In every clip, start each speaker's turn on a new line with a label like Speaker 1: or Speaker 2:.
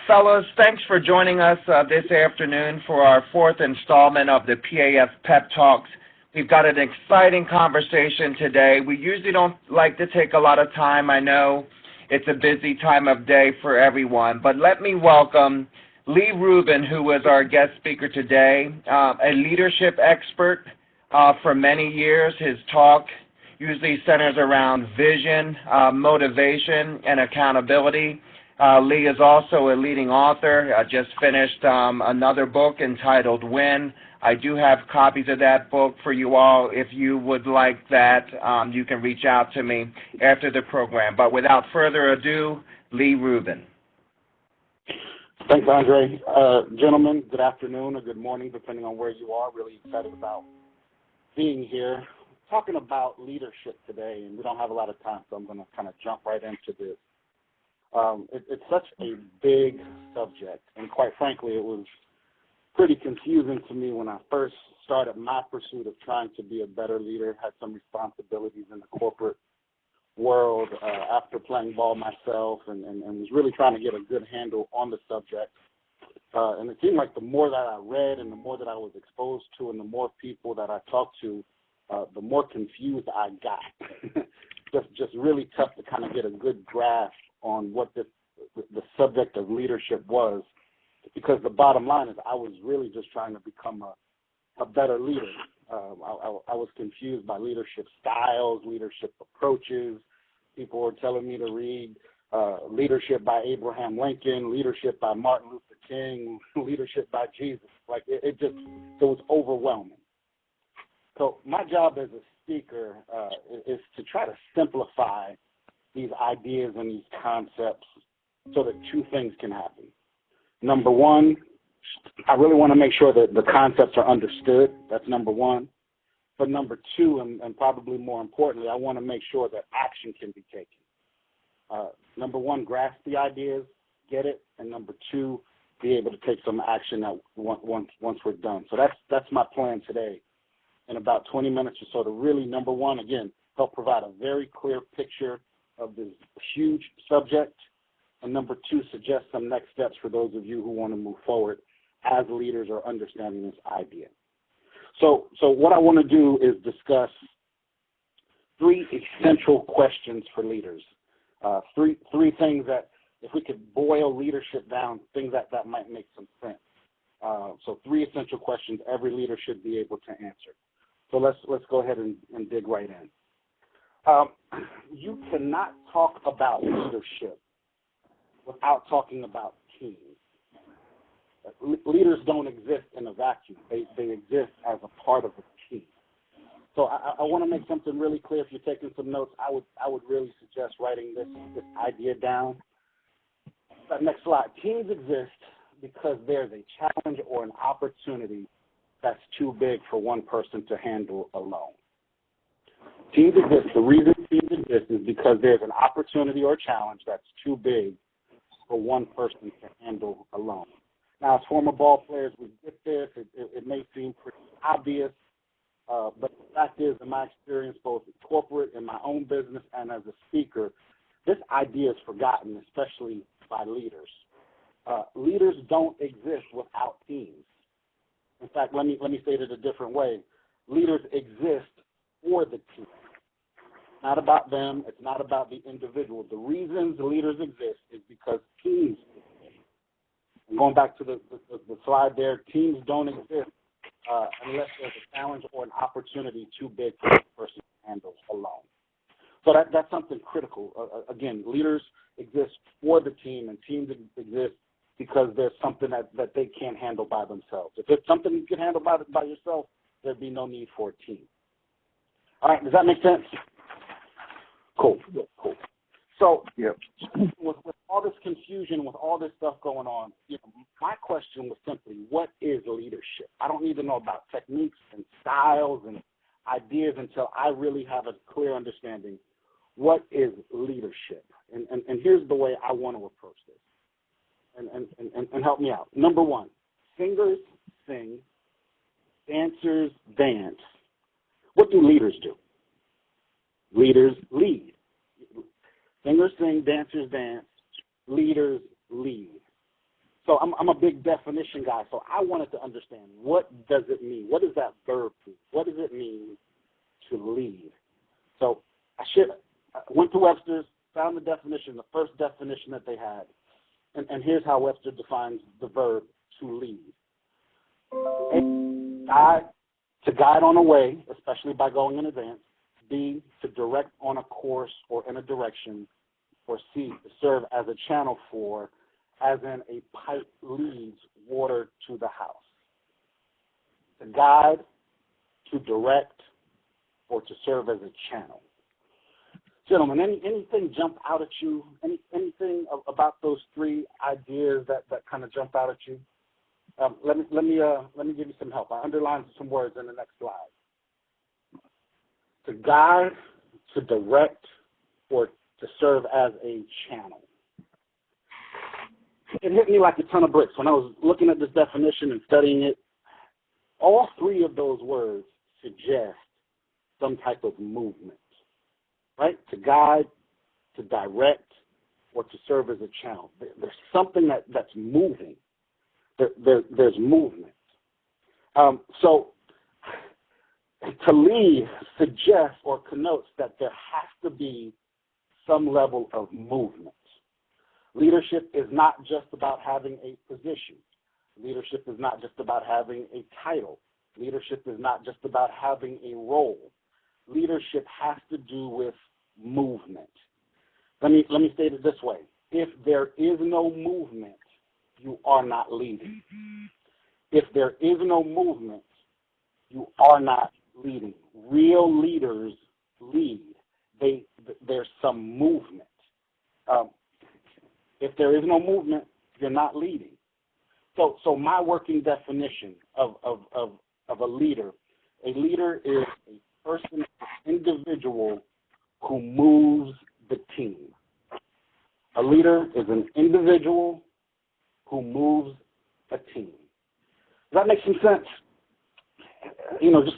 Speaker 1: Fellows, thanks for joining us this afternoon for our fourth installment of the PAF Pep Talks. We've got an exciting conversation today. We usually don't like to take a lot of time. I know it's a busy time of day for everyone, but let me welcome Lee Rubin, who is our guest speaker today, a leadership expert for many years. His talk usually centers around vision, motivation, and accountability. Lee is also a leading author. Just finished another book entitled Win. I do have copies of that book for you all. If you would like that, you can reach out to me after the program. But without further ado, Lee Rubin.
Speaker 2: Thanks, Andre. Gentlemen, good afternoon or good morning, depending on where you are. Really excited about being here. Talking about leadership today, and we don't have a lot of time, so I'm going to kind of jump right into this. It's such a big subject, and quite frankly, it was pretty confusing to me when I first started my pursuit of trying to be a better leader, had some responsibilities in the corporate world after playing ball myself, and was really trying to get a good handle on the subject. And it seemed like the more that I read and the more that I was exposed to and the more people that I talked to, the more confused I got. just really tough to kind of get a good grasp on what the subject of leadership was, because the bottom line is I was really just trying to become a better leader. I was confused by leadership styles, leadership approaches. People were telling me to read Leadership by Abraham Lincoln, Leadership by Martin Luther King, Leadership by Jesus. Like it was overwhelming. So my job as a speaker is to try to simplify these ideas and these concepts so that two things can happen. Number one, I really want to make sure that the concepts are understood. That's number one. But number two, and probably more importantly, I want to make sure that action can be taken. Number one, grasp the ideas, get it, and number two, be able to take some action once we're done. So that's my plan today. In about 20 minutes or so, to really, number one, again, help provide a very clear picture of this huge subject, and number two, suggest some next steps for those of you who want to move forward as leaders or understanding this idea. So what I want to do is discuss three essential questions for leaders. Three things that, if we could boil leadership down, things that might make some sense. So three essential questions every leader should be able to answer. So let's go ahead and dig right in. You cannot talk about leadership without talking about teams. Leaders don't exist in a vacuum. They exist as a part of a team. So I want to make something really clear. If you're taking some notes, I would really suggest writing this idea down. Next slide. Teams exist because there's a challenge or an opportunity that's too big for one person to handle alone. Teams exist. The reason teams exist is because there's an opportunity or challenge that's too big for one person to handle alone. Now, as former ball players, we get this. It may seem pretty obvious, but the fact is, in my experience, both in corporate, in my own business, and as a speaker, this idea is forgotten, especially by leaders. Leaders don't exist without teams. In fact, let me say it a different way. Leaders exist for the team. It's not about them. It's not about the individual. The reason the leaders exist is because teams exist. And going back to the slide there, teams don't exist unless there's a challenge or an opportunity too big for one person to handle alone. So that's something critical. Again, leaders exist for the team, and teams exist because there's something that they can't handle by themselves. If it's something you can handle by yourself, there'd be no need for a team. All right, does that make sense? Cool. So yep. with all this confusion, with all this stuff going on, my question was simply, what is leadership? I don't need to know about techniques and styles and ideas until I really have a clear understanding. What is leadership? And here's the way I want to approach this. And help me out. Number one, singers sing, dancers dance. What do leaders do? Leaders lead. Singers sing, dancers dance, leaders lead. So I'm a big definition guy, so I wanted to understand, what does it mean? What does that verb mean? What does it mean to lead? So I went to Webster's, found the definition, the first definition that they had, and here's how Webster defines the verb to lead. A, to guide on a way, especially by going in advance. B, to direct on a course or in a direction. Or C, to serve as a channel for, as in a pipe leads water to the house. To guide, to direct, or to serve as a channel. Gentlemen, anything jump out at you? Anything about those three ideas that kind of jump out at you? Let me give you some help. I underlined some words in the next slide. To guide, to direct, or to serve as a channel. It hit me like a ton of bricks when I was looking at this definition and studying it. All three of those words suggest some type of movement, right? To guide, to direct, or to serve as a channel. There's something that's moving. There's movement. So to lead suggests or connotes that there has to be some level of movement. Leadership is not just about having a position. Leadership is not just about having a title. Leadership is not just about having a role. Leadership has to do with movement. Let me state it this way. If there is no movement, you are not leading. If there is no movement, you are not leading. Real leaders lead. There's some movement. If there is no movement, you're not leading. So my working definition of a leader is a person, an individual who moves the team. A leader is an individual who moves a team. Does that make some sense?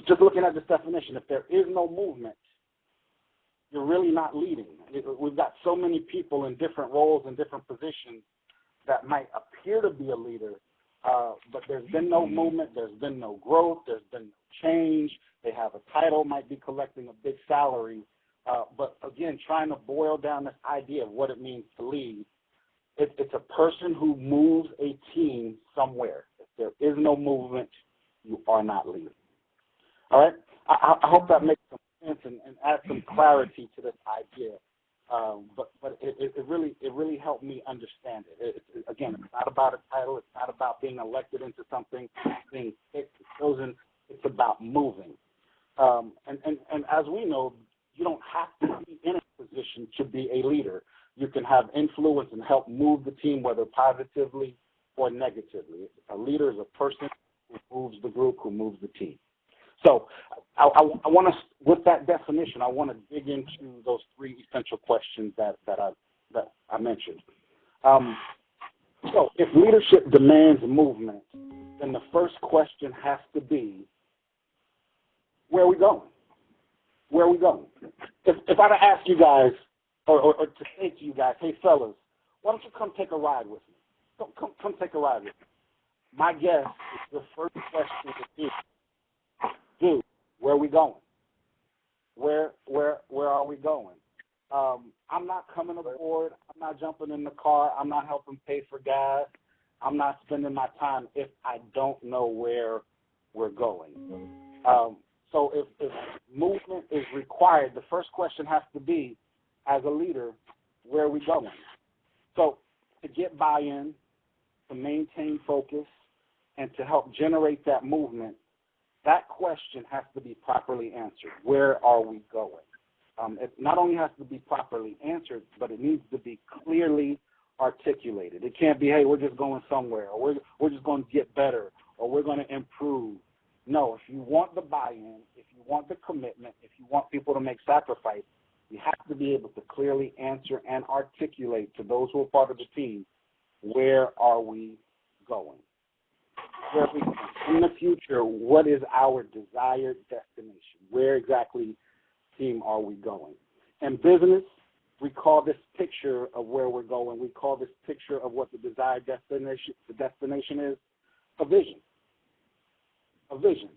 Speaker 2: Just looking at this definition, if there is no movement, you're really not leading. We've got so many people in different roles and different positions that might appear to be a leader, but there's been no movement, there's been no growth, there's been no change. They have a title, might be collecting a big salary, but again, trying to boil down this idea of what it means to lead, it's a person who moves a team somewhere. If there is no movement, you are not leading. All right? I hope that makes some sense and adds some clarity to this idea. But it really helped me understand it. Again, it's not about a title. It's not about being elected into something, being picked, chosen. It's about moving. And as we know, you don't have to be in a position to be a leader. You can have influence and help move the team, whether positively or negatively. A leader is a person who moves the group, who moves the team. So I want to, with that definition, I want to dig into those three essential questions that I mentioned. So if leadership demands movement, then the first question has to be, where are we going? Where are we going? If I were to ask you guys, or to say to you guys, hey fellas, why don't you come take a ride with me? Come take a ride with me. My guess is the first question is, dude, where are we going? Where are we going? I'm not coming aboard. I'm not jumping in the car. I'm not helping pay for gas. I'm not spending my time if I don't know where we're going. So if movement is required, the first question has to be, as a leader, where are we going? So to get buy-in, to maintain focus, and to help generate that movement, that question has to be properly answered. Where are we going? It not only has to be properly answered, but it needs to be clearly articulated. It can't be, hey, we're just going somewhere, or we're just going to get better, or we're going to improve. No, if you want the buy-in, if you want the commitment, if you want people to make sacrifice, you have to be able to clearly answer and articulate to those who are part of the team, where are we going? Where are we going? In the future, what is our desired destination? Where exactly, team, are we going? In business, We call this picture of where we're going. We call this picture of what the desired destination is, a vision. A vision.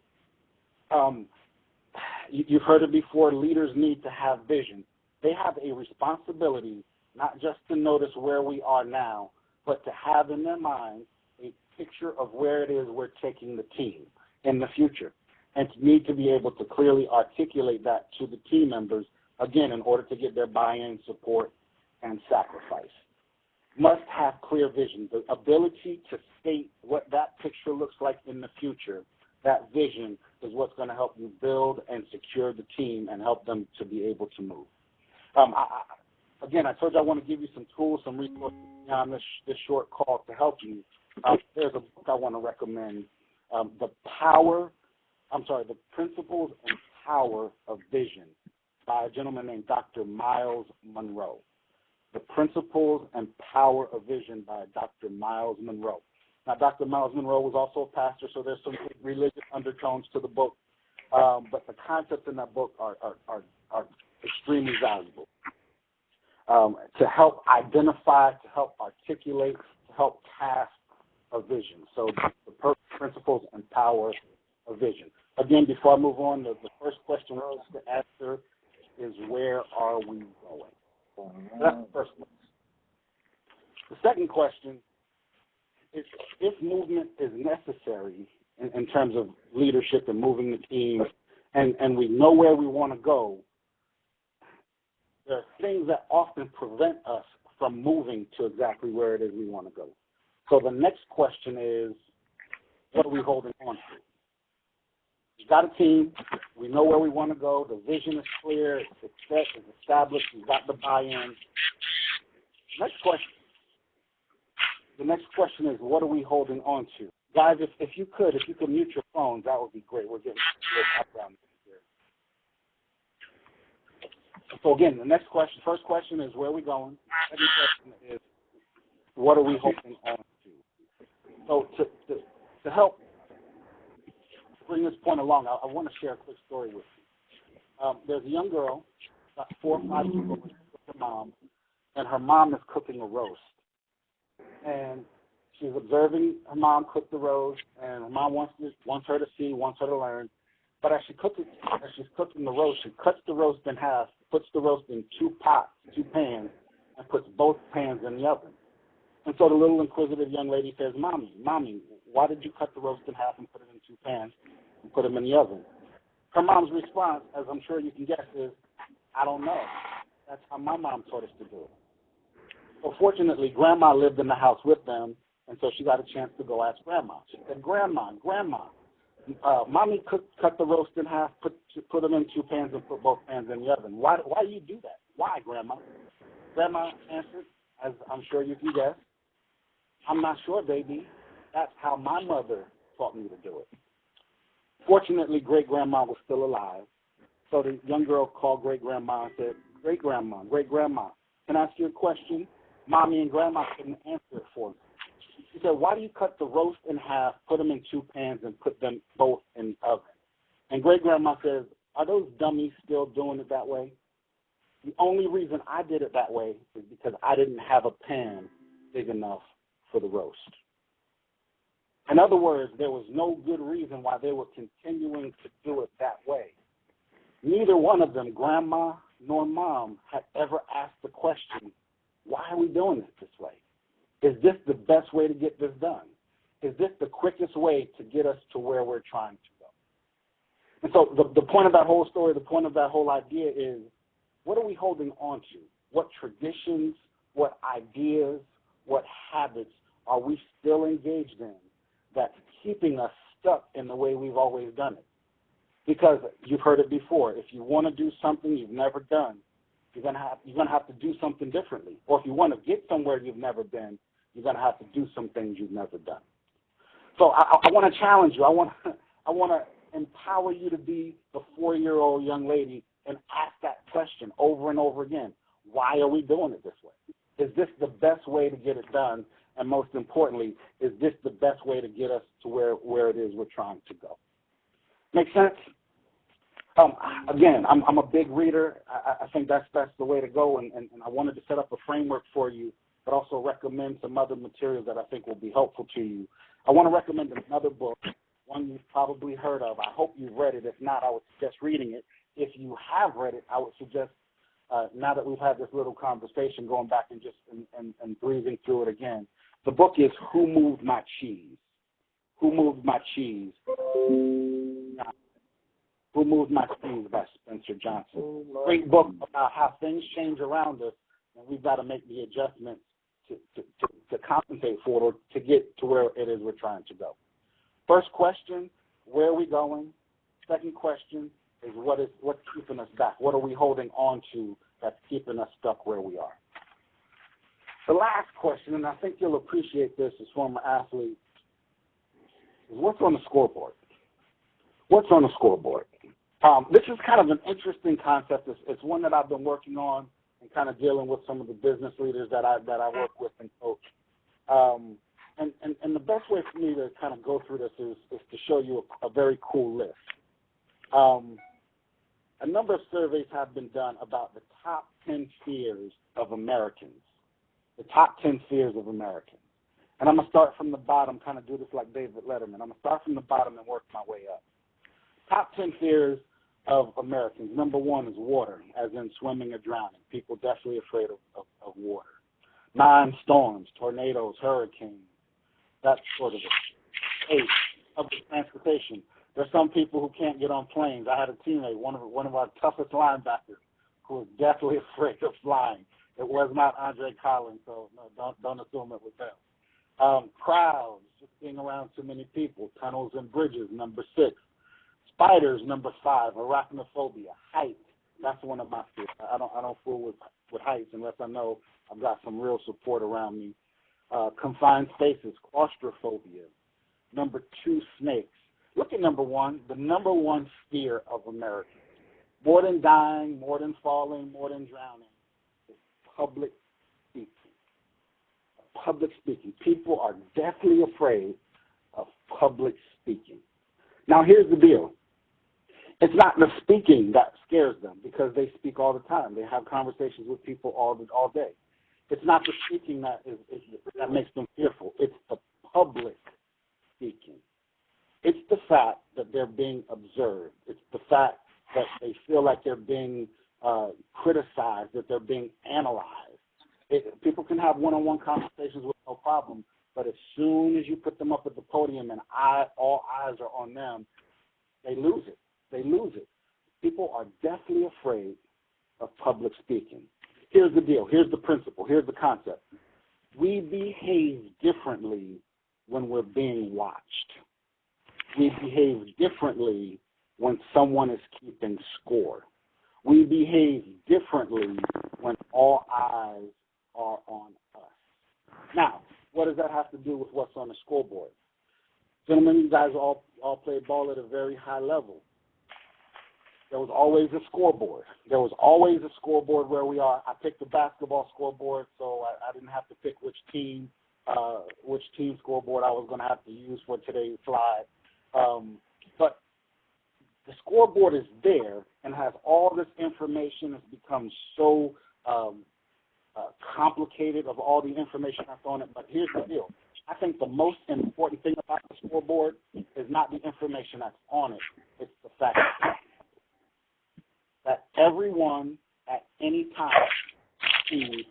Speaker 2: You've heard it before. Leaders need to have vision. They have a responsibility not just to notice where we are now, but to have in their mind a picture of where it is we're taking the team in the future, and to need to be able to clearly articulate that to the team members, again, in order to get their buy-in, support, and sacrifice. Must have clear vision, the ability to state what that picture looks like in the future. That vision is what's going to help you build and secure the team and help them to be able to move. I told you I want to give you some tools, some resources beyond this short call to help you. There's a book I want to recommend, The Principles and Power of Vision by a gentleman named Dr. Miles Monroe. The Principles and Power of Vision by Dr. Miles Monroe. Now, Dr. Miles Monroe was also a pastor, so there's some religious undertones to the book, but the concepts in that book are extremely valuable to help identify, to help articulate, to help cast a vision. So the principles and power of vision. Again, before I move on, the first question we're supposed to answer is, where are we going? So that's the first question. The second question is, if movement is necessary in terms of leadership and moving the team, and we know where we want to go, there are things that often prevent us from moving to exactly where it is we want to go. So the next question is, what are we holding on to? We've got a team. We know where we want to go. The vision is clear. It's set. It's established. We've got the buy-in. The next question is, what are we holding on to? Guys, if you could mute your phones, that would be great. We're getting background here. So again, first question is, where are we going? Second question is, what are we holding on to? So to help bring this point along, I want to share a quick story with you. There's a young girl, about 4 or 5 years old, with her mom, and her mom is cooking a roast. And she's observing her mom cook the roast, and her mom wants her to see, wants her to learn. But as she's cooking the roast, she cuts the roast in half, puts the roast in 2 pans, and puts both pans in the oven. And so the little inquisitive young lady says, Mommy, why did you cut the roast in half and put it in 2 pans and put them in the oven? Her mom's response, as I'm sure you can guess, is, I don't know. That's how my mom taught us to do it. So fortunately, Grandma lived in the house with them, and so she got a chance to go ask Grandma. She said, Grandma, Mommy cut the roast in half, put them in 2 pans, and put both pans in the oven. Why do you do that? Why, Grandma? Grandma answered, as I'm sure you can guess, I'm not sure, baby. That's how my mother taught me to do it. Fortunately, Great-Grandma was still alive, so the young girl called Great-Grandma and said, Great-Grandma, can I ask you a question? Mommy and Grandma couldn't answer it for me. She said, why do you cut the roast in half, put them in 2 pans, and put them both in the oven? And Great-Grandma says, are those dummies still doing it that way? The only reason I did it that way is because I didn't have a pan big enough for the roast. In other words, there was no good reason why they were continuing to do it that way. Neither one of them, Grandma nor Mom, had ever asked the question, why are we doing it this way? Is this the best way to get this done? Is this the quickest way to get us to where we're trying to go? And so the point of that whole story, the point of that whole idea is, what are we holding on to? What traditions, what ideas, what habits are we still engaged in that's keeping us stuck in the way we've always done it? Because you've heard it before. If you want to do something you've never done, you're gonna have to do something differently. Or if you want to get somewhere you've never been, you're gonna have to do some things you've never done. So I want to challenge you. I want to empower you to be the 4-year-old young lady and ask that question over and over again. Why are we doing it this way? Is this the best way to get it done? And most importantly, is this the best way to get us to where it is we're trying to go? Make sense? Again, I'm a big reader. I think that's the way to go, and I wanted to set up a framework for you, but also recommend some other materials that I think will be helpful to you. I want to recommend another book, one you've probably heard of. I hope you've read it. If not, I would suggest reading it. If you have read it, I would suggest, now that we've had this little conversation, going back and just and breathing through it again. The book is Who Moved My Cheese? Who Moved My Cheese? Who Moved My Cheese by Spencer Johnson. Great book about how things change around us, and we've got to make the adjustments to compensate for it or to get to where it is we're trying to go. First question, where are we going? Second question is what's keeping us back? What are we holding on to that's keeping us stuck where we are? The last question, and I think you'll appreciate this as former athletes, is what's on the scoreboard? What's on the scoreboard? This is kind of an interesting concept. It's one that I've been working on and kind of dealing with some of the business leaders that I work with and coach. And the best way for me to kind of go through this is to show you a very cool list. A number of surveys have been done about the top 10 fears of Americans. The top 10 fears of Americans. And I'm going to start from the bottom, kind of do this like David Letterman. I'm going to start from the bottom and work my way up. Top 10 fears of Americans. Number one is water, as in swimming or drowning. People definitely afraid of water. 9, storms, tornadoes, hurricanes, that sort of thing. 8, public transportation. There's some people who can't get on planes. I had a teammate, one of our toughest linebackers, who was definitely afraid of flying. It was not Andre Collins, so no, don't assume it was them. Crowds, just being around too many people. Tunnels and bridges, number 6. Spiders, number 5. Arachnophobia, height. That's one of my fears. I don't fool with heights unless I know I've got some real support around me. Confined spaces, claustrophobia. Number 2, snakes. Look at number 1, the number 1 fear of Americans. More than dying, more than falling, more than drowning, is public speaking. Public speaking. People are deathly afraid of public speaking. Now, here's the deal. It's not the speaking that scares them because they speak all the time. They have conversations with people all day. It's not the speaking that makes them fearful. It's the public speaking. It's the fact that they're being observed. It's the fact that they feel like they're being criticized, that they're being analyzed. People can have one-on-one conversations with no problem, but as soon as you put them up at the podium and all eyes are on them, they lose it. They lose it. People are deathly afraid of public speaking. Here's the deal. Here's the principle. Here's the concept. We behave differently when we're being watched. We behave differently when someone is keeping score. We behave differently when all eyes are on us. Now, what does that have to do with what's on the scoreboard? Gentlemen, you guys all play ball at a very high level. There was always a scoreboard. There was always a scoreboard where we are. I picked the basketball scoreboard, so I didn't have to pick which team scoreboard I was going to have to use for today's slide. But the scoreboard is there and has all this information. It's become so complicated of all the information that's on it. But here's the deal. I think the most important thing about the scoreboard is not the information that's on it. It's the fact that everyone at any time sees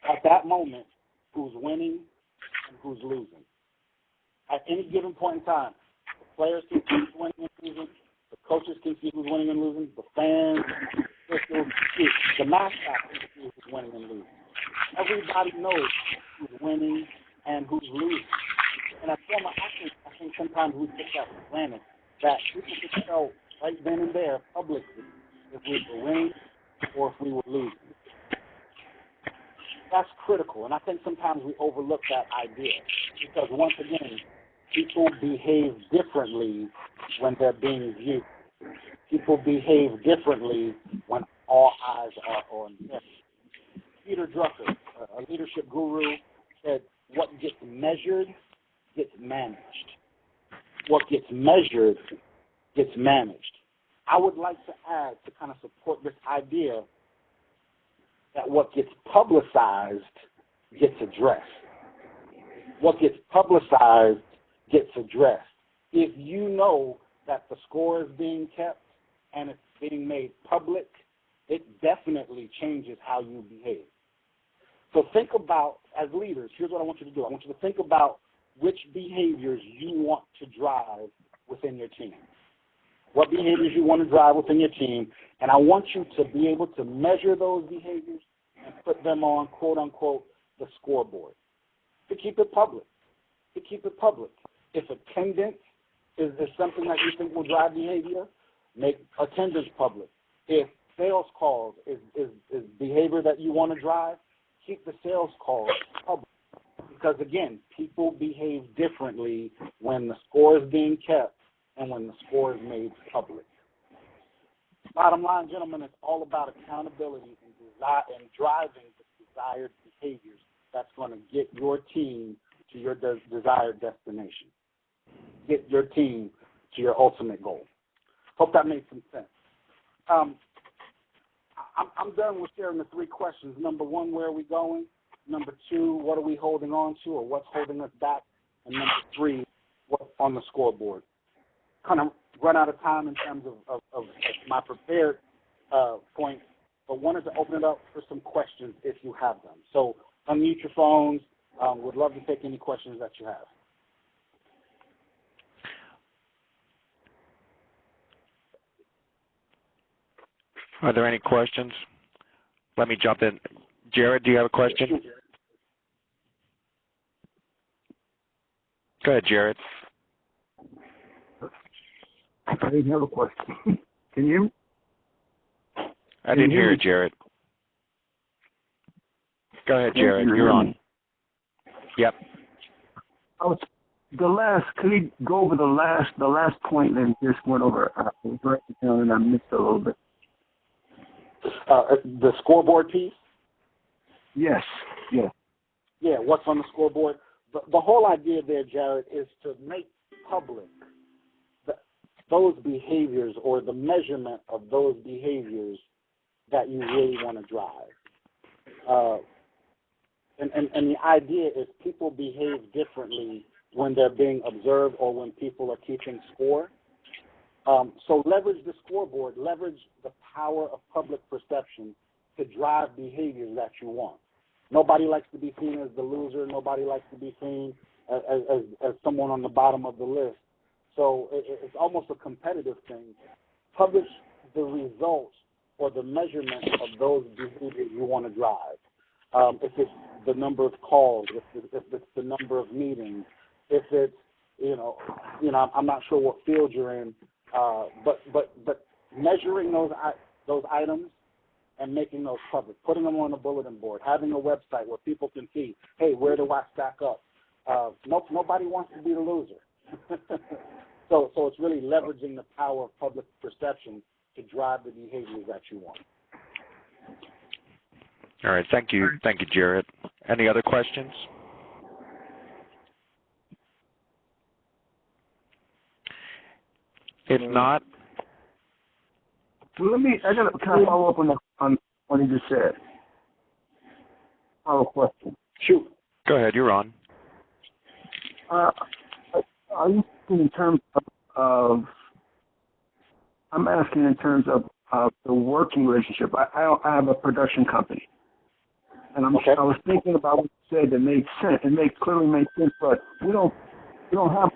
Speaker 2: at that moment who's winning and who's losing. At any given point in time, the players can see who's winning and losing, the coaches can see who's winning and losing, the fans, the mascot can see who's winning and losing. Everybody knows who's winning and who's losing. And as former athletes, I think sometimes we take that for granted, that people could tell right then and there publicly if we were winning or if we were losing. That's critical, and I think sometimes we overlook that idea because, once again, people behave differently when they're being viewed. People behave differently when all eyes are on them. Peter Drucker, a leadership guru, said, what gets measured gets managed. What gets measured gets managed. I would like to add to kind of support this idea that what gets publicized gets addressed. What gets publicized gets addressed. If you know that the score is being kept and it's being made public, it definitely changes how you behave. So think about, as leaders, here's what I want you to do. I want you to think about which behaviors you want to drive within your team. What behaviors you want to drive within your team, and I want you to be able to measure those behaviors and put them on, quote unquote, the scoreboard. To keep it public. To keep it public. If attendance is something that you think will drive behavior, make attendance public. If sales calls is behavior that you want to drive, keep the sales calls public. Because again, people behave differently when the score is being kept and when the score is made public. Bottom line, gentlemen, it's all about accountability and driving the desired behaviors that's going to get your team to your desired destination. Get your team to your ultimate goal. Hope that made some sense. I'm done with sharing the three questions. Number one, where are we going? Number two, what are we holding on to or what's holding us back? And number three, what's on the scoreboard? Kind of run out of time in terms of my prepared points, but wanted to open it up for some questions if you have them. So unmute your phones. Would love to take any questions that you have.
Speaker 3: Are there any questions? Let me jump in. Jared, do you have a question? Go ahead, Jared.
Speaker 4: I didn't have a question. Can you?
Speaker 3: I didn't hear you, Jared. Go ahead, Jared. You're on. Yep.
Speaker 4: Could you go over the last point and just went over? I was writing it down and I missed a little bit.
Speaker 2: The scoreboard piece?
Speaker 4: Yes. Yeah.
Speaker 2: Yeah, what's on the scoreboard? The whole idea there, Jared, is to make public those behaviors or the measurement of those behaviors that you really want to drive. And the idea is people behave differently when they're being observed or when people are keeping score. So leverage the scoreboard, leverage the power of public perception to drive behaviors that you want. Nobody likes to be seen as the loser. Nobody likes to be seen as someone on the bottom of the list. So it's almost a competitive thing. Publish the results or the measurement of those behaviors you want to drive. If it's the number of calls, if it's the number of meetings, if it's, I'm not sure what field you're in, but measuring those items and making those public, putting them on a bulletin board, having a website where people can see, hey, where do I stack up? Nobody wants to be the loser. So it's really leveraging the power of public perception to drive the behaviors that you want.
Speaker 3: All right. Thank you, Jared. Any other questions? If not,
Speaker 4: well, I got to kind of follow up on what you just said. Follow question.
Speaker 2: Shoot.
Speaker 3: Go ahead. You're on.
Speaker 4: Are you asking in terms of? I'm asking in terms of the working relationship. I have a production company, and
Speaker 2: okay.
Speaker 4: I was thinking about what you said that made sense. It clearly made sense, but I don't have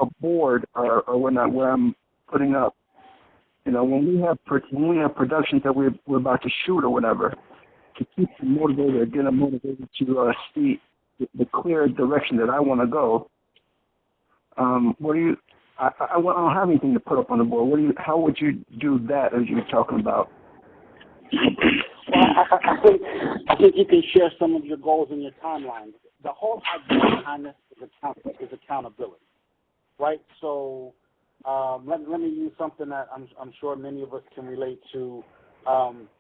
Speaker 4: a board or whatnot where I'm putting up. When we have productions that we're about to shoot or whatever, to keep them motivated or get them motivated to see the clear direction that I want to go. I don't have anything to put up on the board. How would you do that as you're talking about?
Speaker 2: Well, I think you can share some of your goals and your timelines. The whole idea behind this is accountability, right? So let me use something that I'm sure many of us can relate to,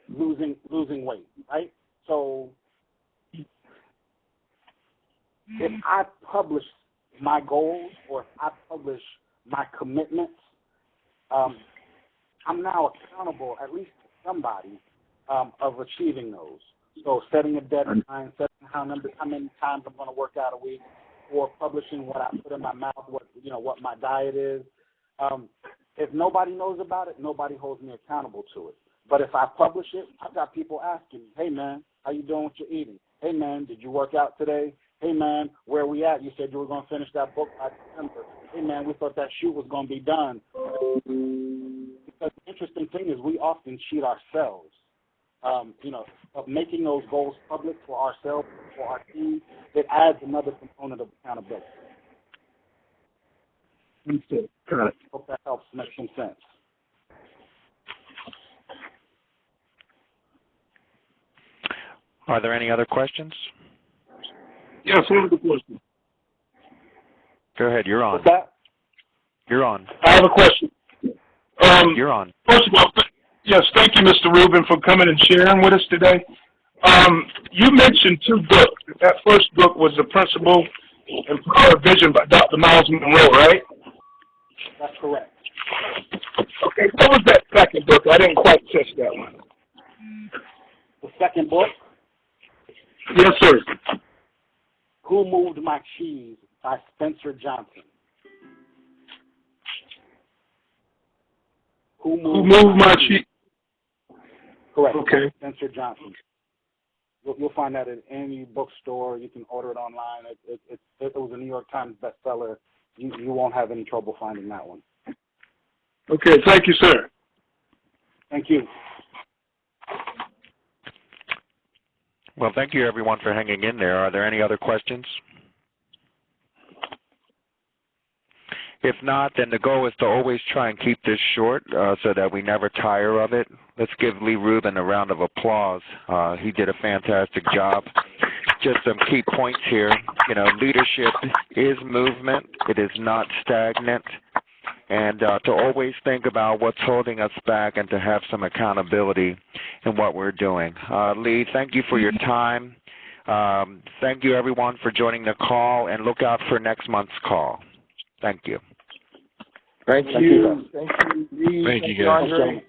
Speaker 2: losing weight, right? So if I publish my goals or if I publish my commitments, I'm now accountable, at least to somebody, of achieving those. So setting a deadline, setting how many times I'm going to work out a week, or publishing what I put in my mouth, what my diet is. If nobody knows about it, nobody holds me accountable to it. But if I publish it, I've got people asking me, hey, man, how you doing with your eating? Hey, man, did you work out today? Hey, man, where are we at? You said you were going to finish that book by December. Hey, man, we thought that shoot was going to be done. Because the interesting thing is we often cheat ourselves. Of making those goals public for ourselves, for our team, it adds another component of accountability.
Speaker 4: Understood. Got it.
Speaker 2: Hope that helps make some sense.
Speaker 3: Are there any other questions?
Speaker 5: Yes, I have a question.
Speaker 3: Go ahead. You're on.
Speaker 2: What's that?
Speaker 3: You're on.
Speaker 5: I have a question.
Speaker 3: You're on.
Speaker 5: First of all, yes, thank you, Mr. Rubin, for coming and sharing with us today. You mentioned 2 books. That first book was The Principle and Power of Vision by Dr. Miles Monroe, right?
Speaker 2: That's correct.
Speaker 5: Okay, what was that second book? I didn't quite catch that one.
Speaker 2: The second book,
Speaker 5: Yes, sir.
Speaker 2: Who Moved My Cheese by Spencer Johnson. Who
Speaker 5: Moved My Cheese?
Speaker 2: Correct.
Speaker 5: Okay.
Speaker 2: Spencer Johnson. You'll find that at any bookstore. You can order it online. It was a New York Times bestseller. You won't have any trouble finding that one.
Speaker 5: Okay, thank you, sir.
Speaker 2: Thank you.
Speaker 3: Well, thank you, everyone, for hanging in there. Are there any other questions? If not, then the goal is to always try and keep this short so that we never tire of it. Let's give Lee Rubin a round of applause. He did a fantastic job. Just some key points here. Leadership is movement. It is not stagnant. And to always think about what's holding us back and to have some accountability in what we're doing. Lee, thank you for your time. Thank you, everyone, for joining the call, and look out for next month's call. Thank you.
Speaker 1: Thank you. Thank you, Lee.
Speaker 5: Thank you, guys.
Speaker 1: Andre.